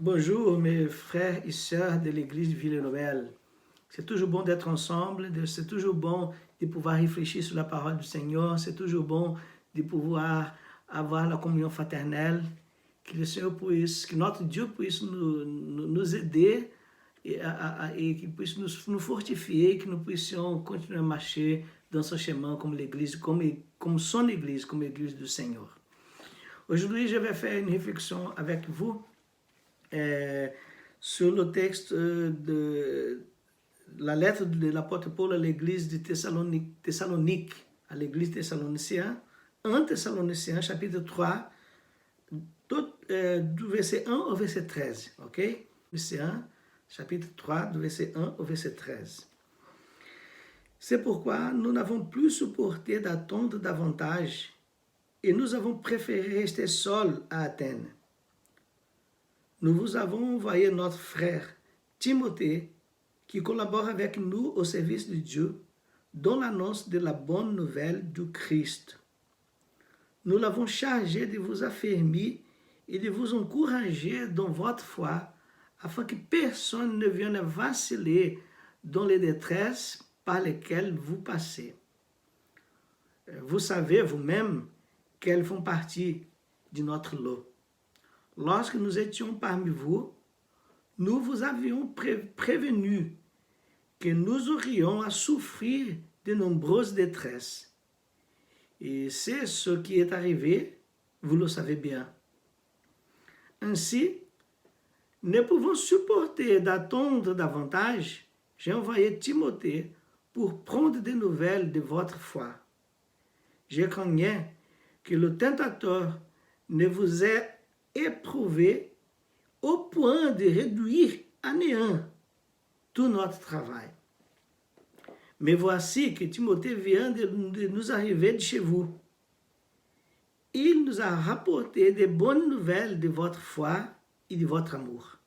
Bonjour mes frères et sœurs de l'église de Ville-Noël. C'est toujours bon d'être ensemble, c'est toujours bon de pouvoir réfléchir sur la parole du Seigneur, c'est toujours bon de pouvoir avoir la communion fraternelle, que le Seigneur puisse, que notre Dieu puisse nous aider et qu'il puisse nous fortifier, que nous puissions continuer à marcher dans ce chemin comme l'église, comme son église, comme l'église du Seigneur. Aujourd'hui, je vais faire une réflexion avec vous sur le texte de la lettre de l'apôtre Paul à l'église de Thessalonique, à l'église thessalonicienne, 1 Thessaloniciens chapitre 3, du verset 1 au verset 13. Ok? Thessaloniciens chapitre 3, du verset 1 au verset 13. C'est pourquoi nous n'avons plus supporté d'attendre davantage et nous avons préféré rester seuls à Athènes. Nous vous avons envoyé notre frère Timothée, qui collabore avec nous au service de Dieu, dans l'annonce de la bonne nouvelle du Christ. Nous l'avons chargé de vous affermir et de vous encourager dans votre foi, afin que personne ne vienne vaciller dans les détresses par lesquelles vous passez. Vous savez vous-même qu'elles font partie de notre lot. Lorsque nous étions parmi vous, nous vous avions prévenu que nous aurions à souffrir de nombreuses détresses. Et c'est ce qui est arrivé, vous le savez bien. Ainsi, ne pouvant supporter d'attendre davantage, j'ai envoyé Timothée pour prendre des nouvelles de votre foi. Je craignais que le tentateur ne vous ait éprouvé au point de réduire à néant tout notre travail. Mais voici que Timothée vient de nous arriver de chez vous. Il nous a rapporté des bonnes nouvelles de votre foi et de votre amour.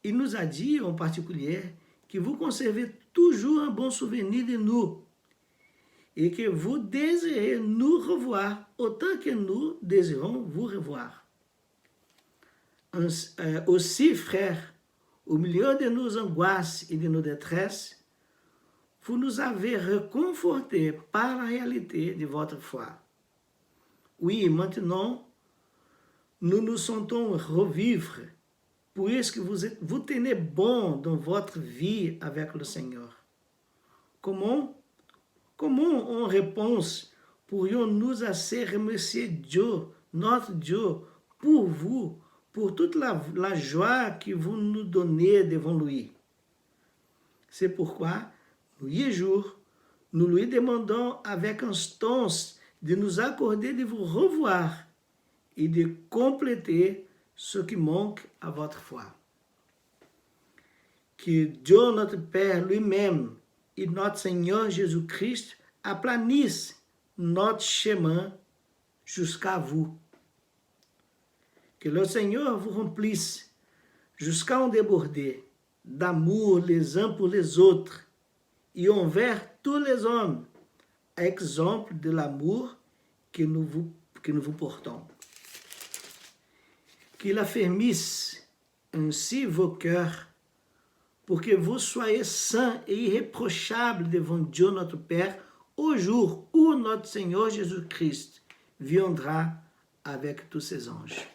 Il nous a dit en particulier que vous conservez toujours un bon souvenir de nous et que vous désirez nous revoir autant que nous désirons vous revoir. Aussi, frères, au milieu de nos angoisses et de nos détresses, vous nous avez réconfortés par la réalité de votre foi. Oui, maintenant, nous nous sentons revivre, puisque vous tenez bon dans votre vie avec le Seigneur. Comment en réponse pourrions-nous assez remercier Dieu, notre Dieu, pour vous, pour toute la joie que vous nous donnez devant lui? C'est pourquoi, nuit et jour, nous lui demandons avec instance de nous accorder de vous revoir et de compléter ce qui manque à votre foi. Que Dieu notre Père lui-même et notre Seigneur Jésus-Christ aplanissent notre chemin jusqu'à vous. Que le Seigneur vous remplisse jusqu'à en déborder d'amour les uns pour les autres et envers tous les hommes, exemple de l'amour que nous vous portons. Qu'il affermisse ainsi vos cœurs pour que vous soyez saints et irréprochables devant Dieu notre Père au jour où notre Seigneur Jésus-Christ viendra avec tous ses anges.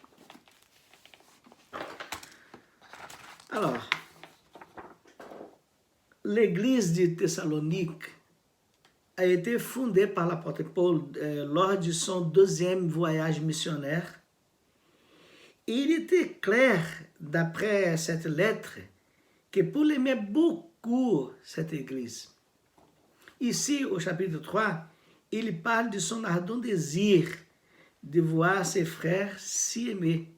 Alors, l'église de Thessalonique a été fondée par l'apôtre Paul lors de son deuxième voyage missionnaire. Il était clair, d'après cette lettre, que Paul aimait beaucoup cette église. Ici, au chapitre 3, il parle de son ardent désir de voir ses frères s'y aimer.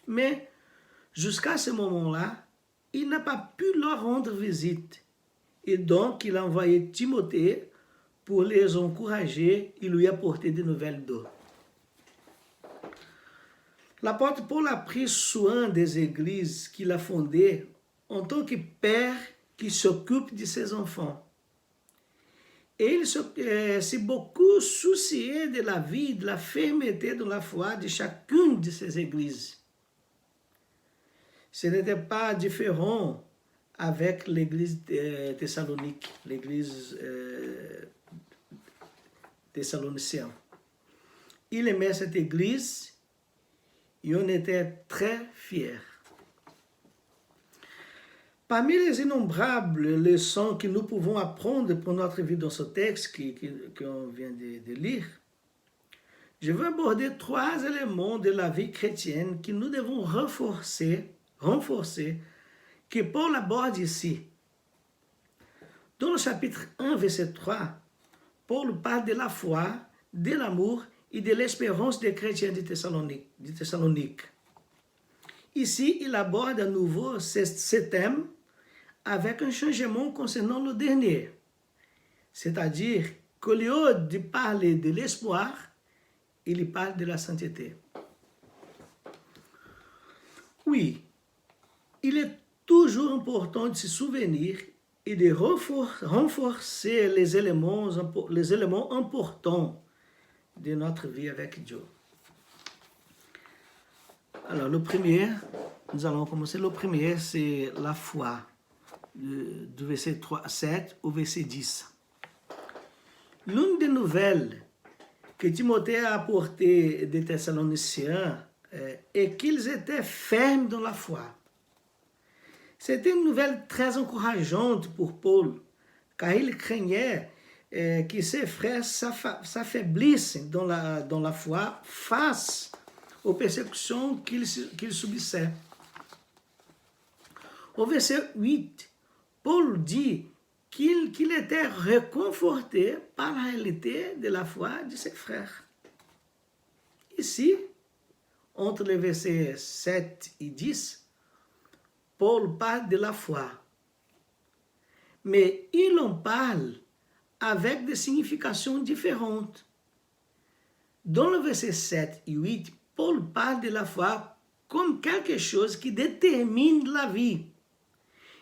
Mais, jusqu'à ce moment-là, il n'a pas pu leur rendre visite. Et donc, il a envoyé Timothée pour les encourager et lui apporter des nouvelles d'eux. L'apôtre Paul a pris soin des églises qu'il a fondées en tant que père qui s'occupe de ses enfants. Et il s'est beaucoup soucié de la vie, de la fermeté de la foi de chacune de ces églises. ce n'était pas différent avec l'église thessalonique, l'église thessalonicienne. Il aimait cette église et on était très fiers. Parmi les innombrables leçons que nous pouvons apprendre pour notre vie dans ce texte qu'on vient de lire, je veux aborder 3 éléments de la vie chrétienne que nous devons renforcer, que Paul aborde ici. Dans le chapitre 1, verset 3, Paul parle de la foi, de l'amour et de l'espérance des chrétiens de Thessalonique. Ici, il aborde à nouveau ce thème avec un changement concernant le dernier. C'est-à-dire qu'au lieu de parler de l'espoir, il parle de la sainteté. Oui, il est toujours important de se souvenir et de renforcer les éléments importants de notre vie avec Dieu. Alors, le premier, nous allons commencer. Le premier, c'est la foi, du verset 7 au verset 10. L'une des nouvelles que Timothée a apportées des Thessaloniciens est qu'ils étaient fermes dans la foi. C'était une nouvelle très encourageante pour Paul, car il craignait que ses frères s'affaiblissent dans la foi face aux persécutions qu'ils subissaient. Au verset 8, Paul dit qu'il était réconforté par la réalité de la foi de ses frères. Ici, entre les versets 7 et 10, Paul parle de la foi. Mais il en parle avec des significations différentes. Dans le verset 7 et 8, Paul parle de la foi comme quelque chose qui détermine la vie,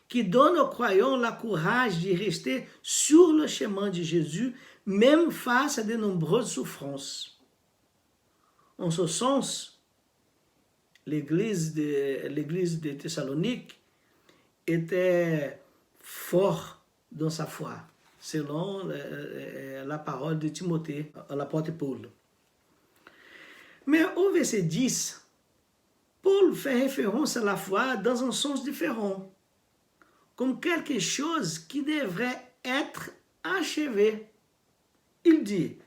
qui donne aux croyants le courage de rester sur le chemin de Jésus, même face à de nombreuses souffrances. En ce sens, l'église de Thessalonique était fort dans sa foi, selon la parole de Timothée, l'apôtre Paul. Mais au verset 10, Paul fait référence à la foi dans un sens différent, comme quelque chose qui devrait être achevé. Il dit,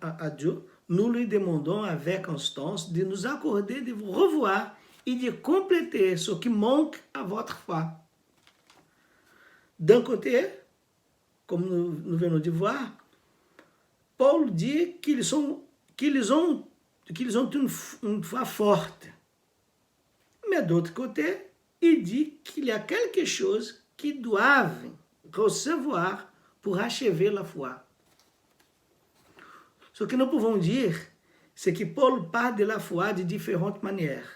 à Dieu, nous lui demandons avec instance de nous accorder de vous revoir et de compléter ce qui manque à votre foi. D'un côté, comme nous venons de voir, Paul dit qu'ils ont une foi forte. Mais d'autre côté, il dit qu'il y a quelque chose qu'ils doivent recevoir pour achever la foi. Ce que nous pouvons dire, c'est que Paul parle de la foi de différentes manières.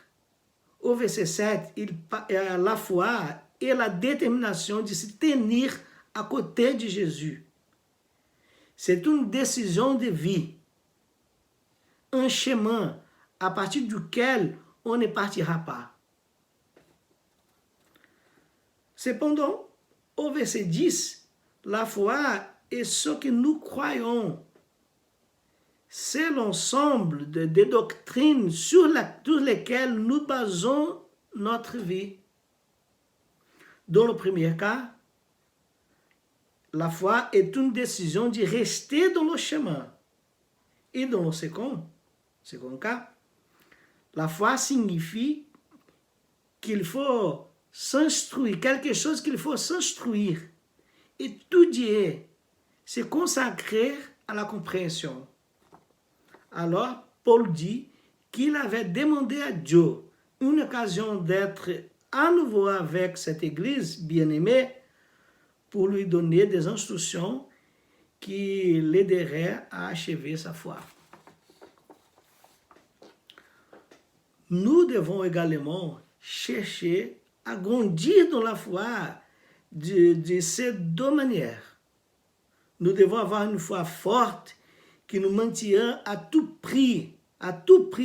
Au verset 7, la foi est la détermination de se tenir à côté de Jésus. C'est une décision de vie, un chemin à partir duquel on ne partira pas. Cependant, au verset 10, la foi est ce que nous croyons. C'est l'ensemble des doctrines sur lesquelles nous basons notre vie. Dans le premier cas, la foi est une décision de rester dans le chemin. Et dans le second cas, la foi signifie qu'il faut s'instruire, quelque chose qu'il faut s'instruire, étudier, se consacrer à la compréhension. Alors, Paul dit qu'il avait demandé à Dieu une occasion d'être à nouveau avec cette église bien-aimée pour lui donner des instructions qui l'aideraient à achever sa foi. Nous devons également chercher à grandir dans la foi de ces deux manières. Nous devons avoir une foi forte qui nous maintient à tout prix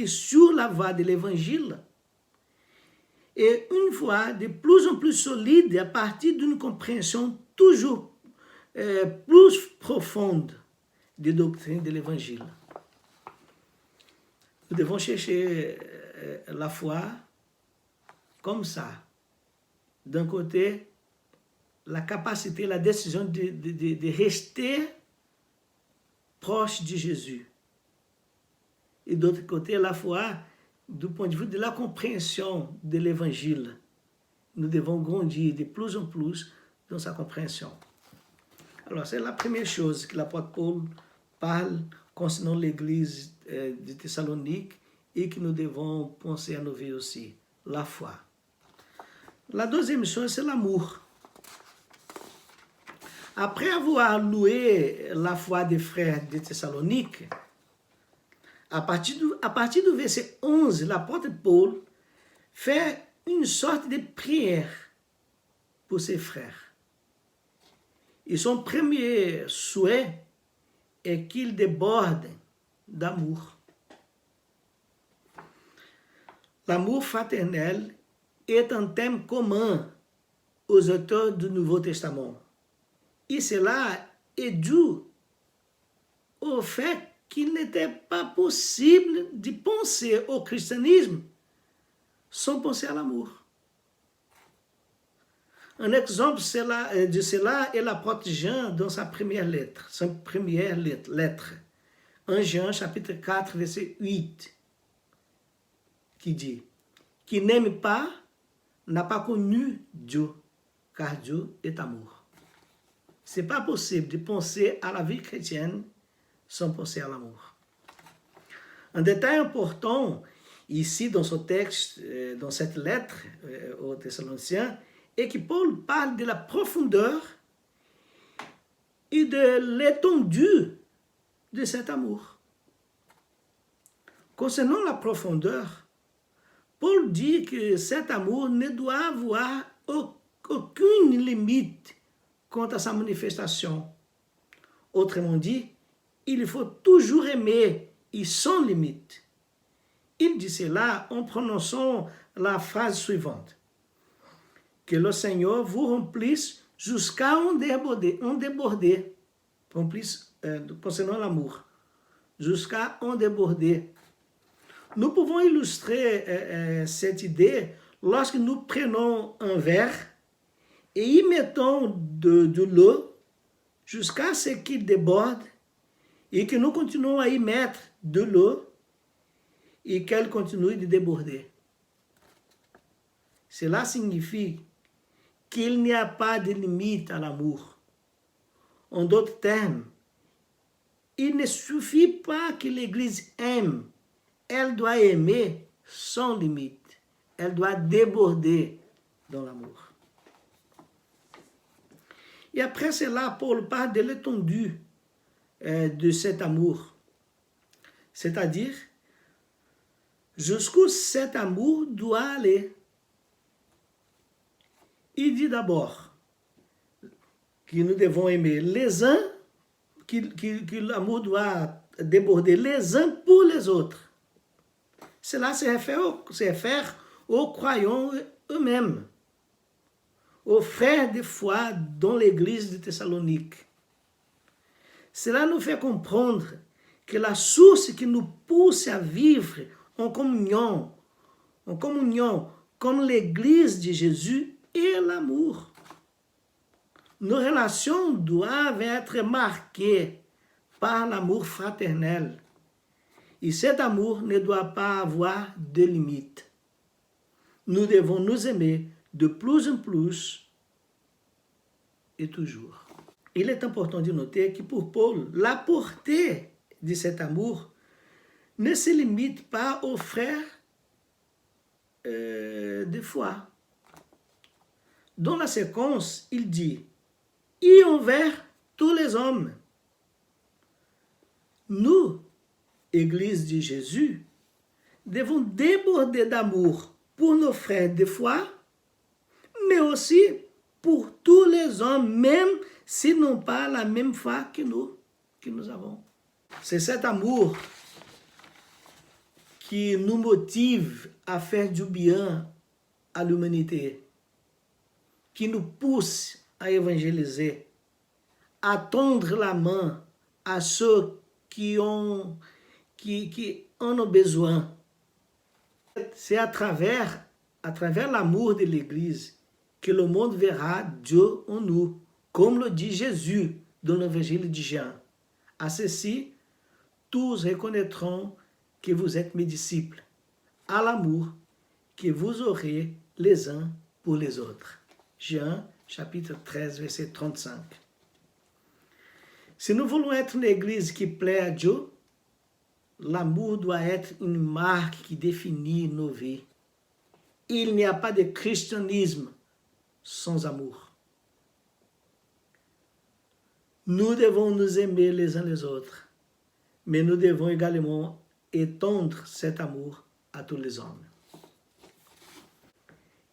sur la voie de l'évangile. et une foi de plus en plus solide à partir d'une compréhension toujours plus profonde des doctrines de l'Évangile. Nous devons chercher la foi comme ça. D'un côté, la capacité, la décision de rester proche de Jésus. Et d'autre côté, la foi du point de vue de la compréhension de l'Évangile. Nous devons grandir de plus en plus dans sa compréhension. Alors, c'est la première chose que l'apôtre Paul parle concernant l'église de Thessalonique et que nous devons penser à nos vies aussi, la foi. La deuxième chose, c'est l'amour. Après avoir loué la foi des frères de Thessalonique, à partir du verset 11, l'apôtre Paul fait une sorte de prière pour ses frères. Et son premier souhait est qu'ils débordent d'amour. L'amour fraternel est un thème commun aux auteurs du Nouveau Testament. Et cela est dû au fait qu'il n'était pas possible de penser au christianisme sans penser à l'amour. Un exemple de cela est l'apôtre Jean dans sa première lettre, 1 Jean chapitre 4, verset 8, qui dit « Qui n'aime pas n'a pas connu Dieu, car Dieu est amour. » Ce n'est pas possible de penser à la vie chrétienne sans penser à l'amour. Un détail important ici dans ce texte, dans cette lettre aux Thessaloniciens, est que Paul parle de la profondeur et de l'étendue de cet amour. Concernant la profondeur, Paul dit que cet amour ne doit avoir aucune limite quant à sa manifestation. Autrement dit, il faut toujours aimer et sans limite. Il dit cela en prononçant la phrase suivante. Que le Seigneur vous remplisse jusqu'à en déborder, concernant l'amour, jusqu'à en déborder. Nous pouvons illustrer cette idée lorsque nous prenons un verre et y mettons de l'eau jusqu'à ce qu'il déborde et que nous continuons à y mettre de l'eau et qu'elle continue de déborder. Cela signifie qu'il n'y a pas de limite à l'amour. En d'autres termes, il ne suffit pas que l'Église aime, elle doit aimer sans limite. Elle doit déborder dans l'amour. Et après cela, Paul parle de l'étendue de cet amour. C'est-à-dire, jusqu'où cet amour doit aller. Il dit d'abord que nous devons aimer les uns, que l'amour doit déborder les uns pour les autres. Cela se réfère aux croyants eux-mêmes, aux frères de foi dans l'église de Thessalonique. Cela nous fait comprendre que la source qui nous pousse à vivre en communion comme l'église de Jésus est l'amour. Nos relations doivent être marquées par l'amour fraternel. Et cet amour ne doit pas avoir de limite. Nous devons nous aimer de plus en plus et toujours. Il est important de noter que pour Paul, la portée de cet amour ne se limite pas aux frères de foi. Dans la séquence, il dit « Et envers tous les hommes ». Nous, Église de Jésus, devons déborder d'amour pour nos frères de foi, mais aussi pour tous les hommes, même s'ils n'ont pas la même foi que nous avons. C'est cet amour qui nous motive à faire du bien à l'humanité, qui nous pousse à évangéliser, à tendre la main à ceux qui en ont besoin. C'est à travers l'amour de l'Église que le monde verra Dieu en nous, comme le dit Jésus dans l'évangile de Jean. À ceci, tous reconnaîtront que vous êtes mes disciples, à l'amour que vous aurez les uns pour les autres. Jean, chapitre 13, verset 35. Si nous voulons être une église qui plaît à Dieu, l'amour doit être une marque qui définit nos vies. Il n'y a pas de christianisme sans amour. Nous devons nous aimer les uns les autres, mais nous devons également étendre cet amour à tous les hommes.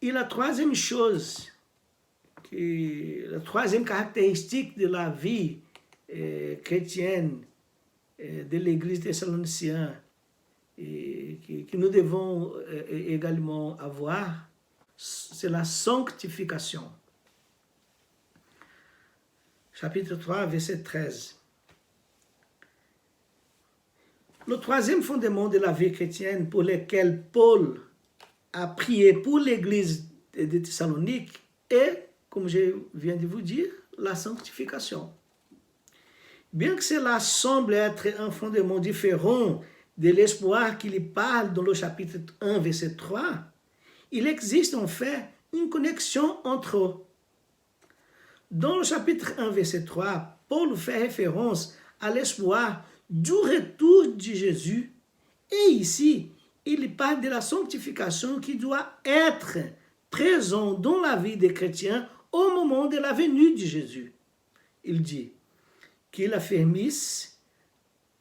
Et la troisième chose, la troisième caractéristique de la vie chrétienne de l'Église thessalonicienne que nous devons également avoir, c'est la sanctification. Chapitre 3, verset 13. Le troisième fondement de la vie chrétienne pour lequel Paul a prié pour l'Église de Thessalonique est, comme je viens de vous dire, la sanctification. Bien que cela semble être un fondement différent de l'espoir qu'il parle dans le chapitre 1, verset 3, il existe en fait une connexion entre eux. Dans le chapitre 1, verset 3, Paul fait référence à l'espoir du retour de Jésus. Et ici, il parle de la sanctification qui doit être présente dans la vie des chrétiens au moment de la venue de Jésus. Il dit qu'il affermisse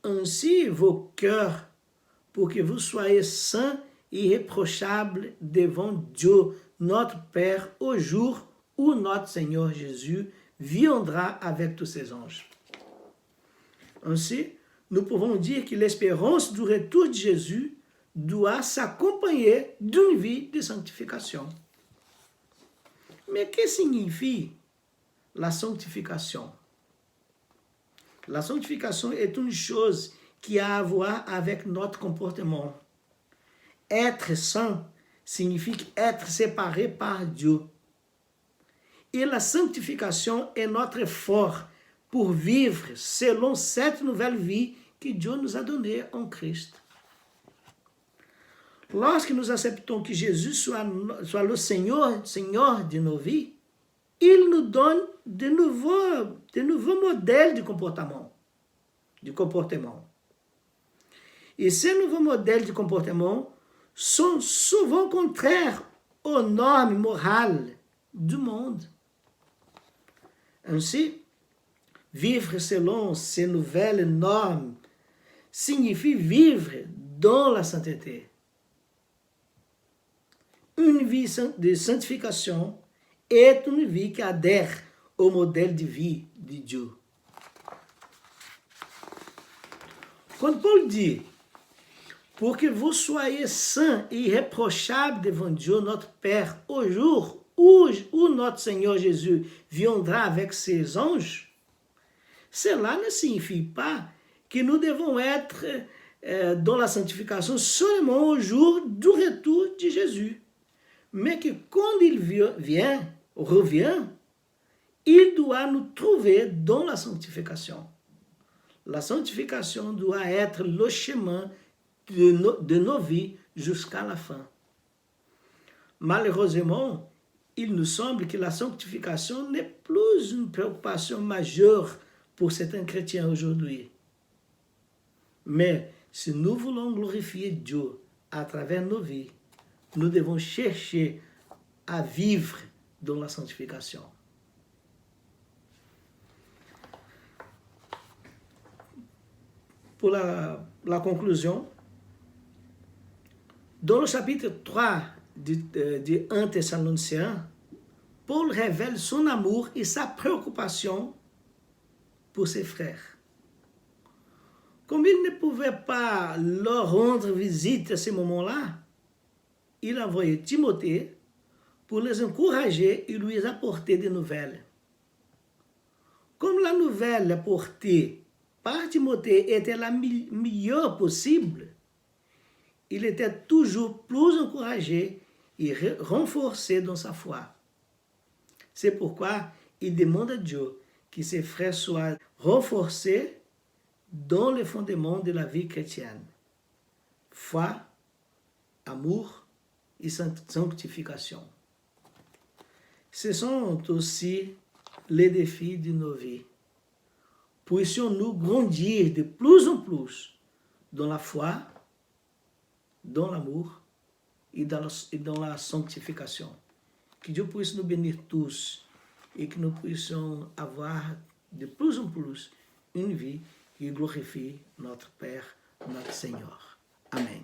ainsi vos cœurs pour que vous soyez saints et irréprochables devant Dieu, notre Père, au jour où notre Seigneur Jésus viendra avec tous ses anges. Ainsi, nous pouvons dire que l'espérance du retour de Jésus doit s'accompagner d'une vie de sanctification. Mais que signifie la sanctification? La sanctification est une chose qui a à voir avec notre comportement. Être saint signifie être séparé par Dieu. Et la sanctification est notre effort pour vivre selon cette nouvelle vie que Dieu nous a donnée en Christ. Lorsque nous acceptons que Jésus soit le Seigneur de nos vies, il nous donne de nouveaux modèles de comportement. Et ces nouveaux modèles de comportement sont souvent contraires aux normes morales du monde. Ainsi, vivre selon ces nouvelles normes signifie vivre dans la sainteté. Une vie de sanctification est une vie qui adhère au modèle de vie de Dieu. Quand Paul dit « Pour que vous soyez saints et irréprochables devant Dieu notre Père au jour où notre Seigneur Jésus viendra avec ses anges », cela ne signifie pas que nous devons être dans la sanctification seulement au jour du retour de Jésus, mais que quand il revient, il doit nous trouver dans la sanctification. La sanctification doit être le chemin de nos vies jusqu'à la fin. Malheureusement, il nous semble que la sanctification n'est plus une préoccupation majeure pour certains chrétiens aujourd'hui. Mais si nous voulons glorifier Dieu à travers nos vies, nous devons chercher à vivre dans la sanctification. Pour la conclusion, dans le chapitre 3 de 1 Thessaloniciens, Paul révèle son amour et sa préoccupation pour ses frères. Comme il ne pouvait pas leur rendre visite à ce moment-là, il a envoyé Timothée pour les encourager et lui apporter des nouvelles. Comme la nouvelle apportée par Timothée était la meilleure possible, il était toujours plus encouragé et renforcé dans sa foi. C'est pourquoi il demande à Dieu que ses frères soient renforcés dans les fondements de la vie chrétienne. Foi, amour et sanctification. Ce sont aussi les défis de nos vies. Puissions-nous grandir de plus en plus dans la foi, dans l'amour et dans la sanctification. Que Dieu puisse nous bénir tous et que nous puissions avoir de plus en plus une vie qui glorifie notre Père, notre Seigneur. Amen.